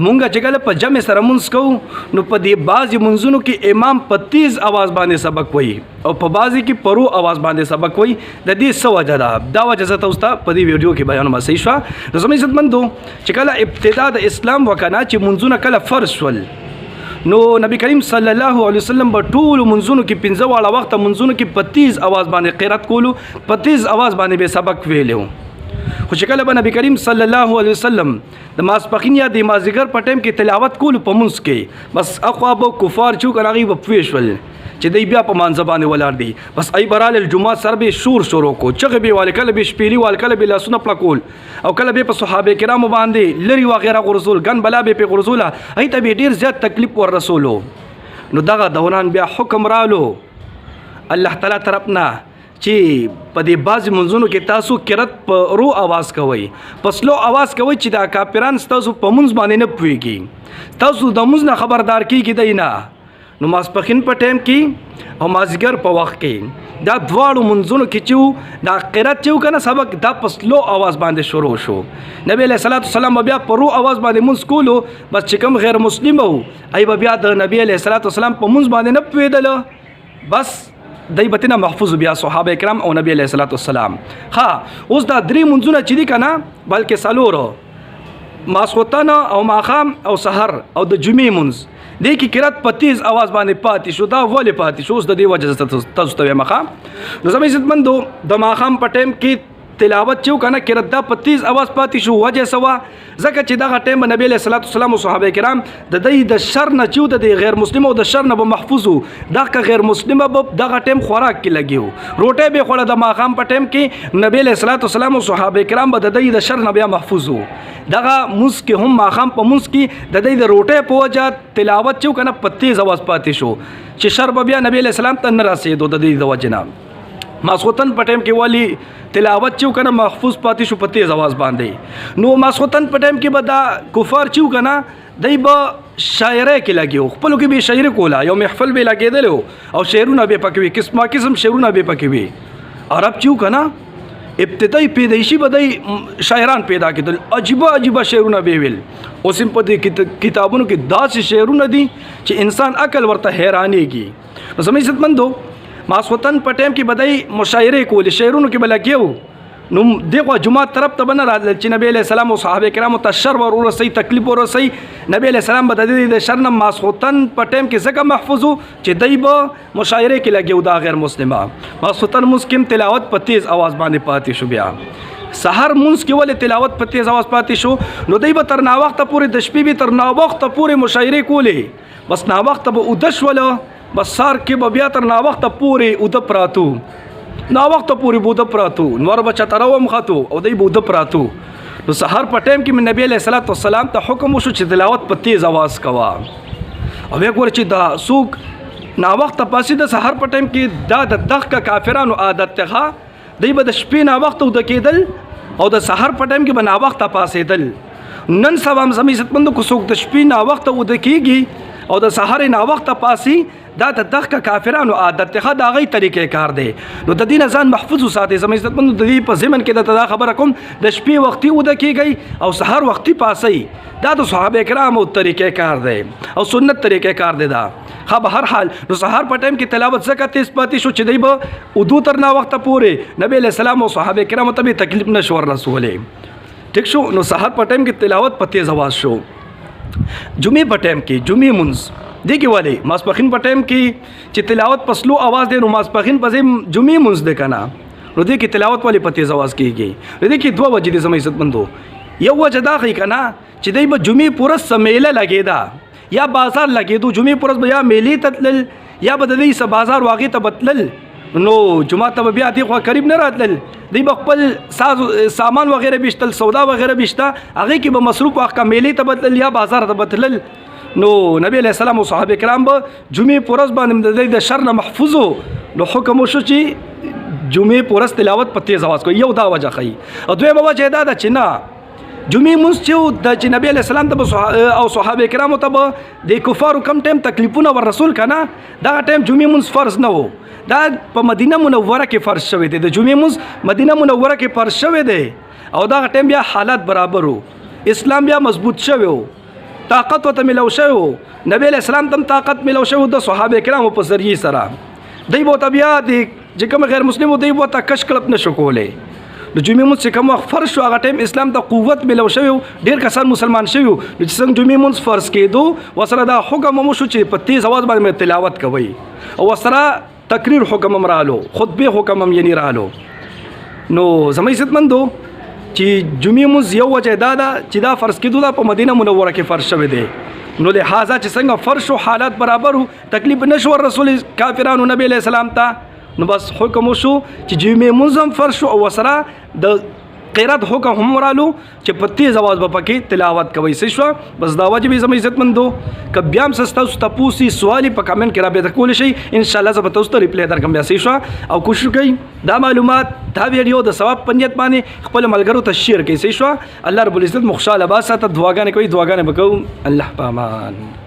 مونږ چې کله په جمع سره مونږ کوو نو په دې بعضې منځونو کې امام په تیز اواز باندې سبق وایي او په بعضې کې پرو اواز باندې سبق وایي. د دې څه وجه ده؟ دا وجه زه تاسو ته په دې ویډیو کې بیانوم. صحیح شوه؟ نو زما عزتمندو چې کله ابتدا د اسلام وکنه چې منځونه کله فرض شول نو نبی کریم صلی الله علیه وسلم په ټولو منځونو کې 15 واړه وخته منځونو کې په تیز اواز باندې قرات کولو، په تیز اواز باندې به سبق ویلو. خو چې کله به نبی کریم صلی الله علیه وسلم د ماسپښین یا د مازدیګر په ټایم کې تلاوت کولو په منځ کې بس اخوا به کفار چې وکړه هغوی به پوه شول چې دی بیا په مانځه باندې ولاړ دی. بس ای براله الجمعات سره به شور شروع کو، چغې به والې، کله به شپېلي وال، کله به لاسونه پړکول او کله به په صحابه کرامو باندې لرې وغیره غورځول، ګن بلا به پې غورځوله، هغوی ته به ډېر زیات تکلیف ور رسولو. نو دغه دوران بیا حکم رالو الله تعالی طرف نه چې په دې بعضې منځونو کې تاسو قرت په رو آواز کوئ، په سلو آواز کوئ چې دا کافران ستاسو په منځ باندې نه پوهېږي، تاسو د منځ نه خبردار کېږي دی نه. نو ماسپښین په ټایم کې او مازدیګر په وخت کې دا دواړو منځونو کې چې دا قرت چې که نه سبق دا په سلو آواز باندې شروع شو. نبی علیه صلات وسلام بیا په رو آواز باندې منځ کولو، بس چې کوم غیر مسلم وو ای به بیا د نبی علیه صلات وسلام په منځ باندې نه پوهېدله، بس دای به تېنه محفوظ بیا صحابه کرام او نبی علیه صلات وسلام. ها اوس دا درې منځونه چې دي که نه بلکې څلورو، ماسخوتن او ماښام او سحر او د جمعې منځ دې کې قرات په تیز اواز باندې پاتې شو. دا ولې پاتې شو؟ اوس د دې وجه تاسو ته وایم. نو زما عزتمندو د ماښام په ټایم کې تلاوت چې وکنه قرات دا په تیز اواز پاتې شو. وجه څه وه؟ ځکه چې دغه ټایم نبی علیه صلات وسلام او صحابه کرام د دوی د شر نه چې د غیر مسلم او د شر نه به محفوظ وو. دغه غیر مسلمه به دغه ټایم خوراک کې لګي وو، روټۍ به خوړه د ماښام په ټایم کې نبی علیه صلات وسلام او صحابه کرام به د دوی د شر نه بیا محفوظ وو. دغه منځ کې هم ماښام په منځ کې د دوی د روټۍ په وجه تلاوت چې وکنه په تیز اواز پاتې شو چې شر به بیا نبی علیه السلام ته نه رسېدو د دوی د وجې نه. ماسخوتن په ټایم کې والی تلاوت چې وکنه محفوظ پاتې شو په تیز اواز باندې. نو ماسخوتن په ټایم کې به دا کفار چې وکنه دی به شاعرۍ کې لګي، خپلو کې به شاعري کوله، یو محفل به لګېدلی او شعرونه به پکې وي، قسمه قسم شعرونه به پکې وي. عرب چې وکنه ابتدایي پیدایشي به دی شاعران پیدا کېدل، عجیبه عجیبه شعرونه به ویل. اوس هم په دې کتابونو کې داسې شعرونه دي چې انسان عقل ورته حیرانېږي. نو زما عزتمندو ماسخوتن په ټایم کې به دی مشاعرې کولې، شعرونو کې به لګیا نو دغه جمعات طرف ته به نه راتلل چې نبی علیه السلام او صحابه کرامو ته شر ور ورسوي، تکلیف ورسوي. نبی علیه السلام به د دې د شر نه ماسخوتن په ټایم کې ځکه محفوظ وو چې دی به مشاعرې کې لګیا دا غیر مسلمه. ماسخوتن منځ کې تلاوت په تیز اواز باندې پاتې شو. بیا سحر منځ کې ولې تلاوت په تیز اواز پاتې شو؟ نو دی به تر ناوخته پورې د شپې به تر ناوخته پورې مشاعرې کولې، بس ناوخته به اوده شوله، بس سار کې به بیا تر ناوخته پورې اوده پراتو، ناوخته پورې به اوده پراتو، نور به چتره ومختو او دی به اوده پراتو. نو سحر په ټایم کې نبی علیه صلات وسلام ته حکم وشو چې تلاوت په تیز اواز کوه. او بیا ګوره چې دا څوک ناوخته پاسې د سحر په ټایم کې دا د دغه کافرانو عادت ته دی به د شپې ناوخته اوده کېدل او د سحر په ټایم کې به ناوخته پاسېدل. نن سبا هم زما عزتمندو که څوک د شپې ناوخته اوده کېږي او د سحر ناوخته پاسي، دا د دغه کافرانو عادت ته د هغوی طریقې کار دی. نو د دې نه ځان محفوظ وساتئ. زما عزتمندو د دې په ضمن کې درته دا خبره کوم د شپې وختي اوده کېږئ او سحر وختي پاسئ، دا د صحابه کرامو طریقې کار دی او سنت طریقې کار دی. دا ها به هر حال نو سحر په ټایم کې تلاوت ځکه تیز پاتې شو چې دی به اودو تر ناوخته پورې نبی علیه السلام او صحابه کرامو ته به تکلیف نه شو ورسولی. ټیک شو؟ نو سحر په ټایم کې تلاوت په تیز اواز شو. جمعې په ټایم کې جمعې منځ دی کې ولې ماسپښین په ټایم کې چې تلاوت په سلو اواز دی، نو ماسپښین په ځای جمعې منځ دی که نه، نو دې کې تلاوت ولې په تیز اواز کېږي؟ نو دې کې دوه وجې دي زما عزتمندو. یو وجه دا ښیي که نه چې دی به جمعې پورس څه میله لګېده یا بازار لګېدو، جمعې پورس به یا میلې ته تلل یا به د دوی څه بازار واغې ته به تلل، نو جمعه ته به بیا دې خوا قریب نه راتلل، دی به خپل سامان وغیره بیشتل، سودا وغیره بیشته، هغې کې به مصروف وخت که میلې ته به تلل یا بازار ته به تلل. نو نبی علیه السلام او صحابه کرام به جمعې پورس باندې د دوی د شر نه محفوظ وو. نو حکم وشو چې جمعې پورس تلاوت په تیز اواز کوي. یو دا وجه ښیي. او دویمه وجه دا ده چې نه جمعې مونځ چې د چې نبی علیه السلام ته او صحابه کرامو ته به د کفارو کم ټایم تکلیفونه ور رسول که نه، دغه ټایم جمعې مونځ فرض نه و، دا په مدینه منوره کې فرض شوی دی. د جمعې مونځ مدینه منوره کې فرض شوی دی او دغه ټایم بیا حالات برابر و، اسلام بیا مضبوط شوی و. طاقت ورته ملو شوی و نبی علیہ السلام ته طاقت ملو شوی د صحابه کرامو په ذریعه سره دی به ته بیا د چې کوم غیر مسلم دی به ته کش کلب نشو کولی د جمعې مونځ چې کوم وخت فرض شو هغه ټایم اسلام ته قوت ملو شوی و ډېر کسان مسلمان شوي و چې څنګه جمعې مونځ فرض کېدو ورسره دا حکم هم وشو چې په تیز اواز باندې تلاوت کوئ او ورسره تقریر حکم هم رالو خطبې حکم هم یعنی رالو نو زما عزتمندو چې جمعې مونځ یو وجه دا ده چې دا فرض کېدو دا په مدینه منوره کې فرض شوی دی نو لہذا چې څنګه فرض شو حالات برابر تکلیف نشو رسول کافرانو نبی علیہ السلام ته نو بس حکم وشو چې جمعې مونځ هم فرض شو او ورسره د قرات حکم هم رالو چې په تیز اواز به پکې تلاوت کوي څه شو بس دا واجب زما عزتمندو که بیا هم تاسو تاسو سوالي په کمنټ کې رابطه کولی شئ ان شاء الله زه به تاسو ته ریپلی درکوم بیا څه شو او کوشش وکړئ دا معلومات دا ویډیو د ثواب په نیت باندې خپل ملګرو ته شیر کړئ څه شو الله رب العزت مو خوشاله باسه ته دعاګانې کوي دعاګانې وکړو الله پامان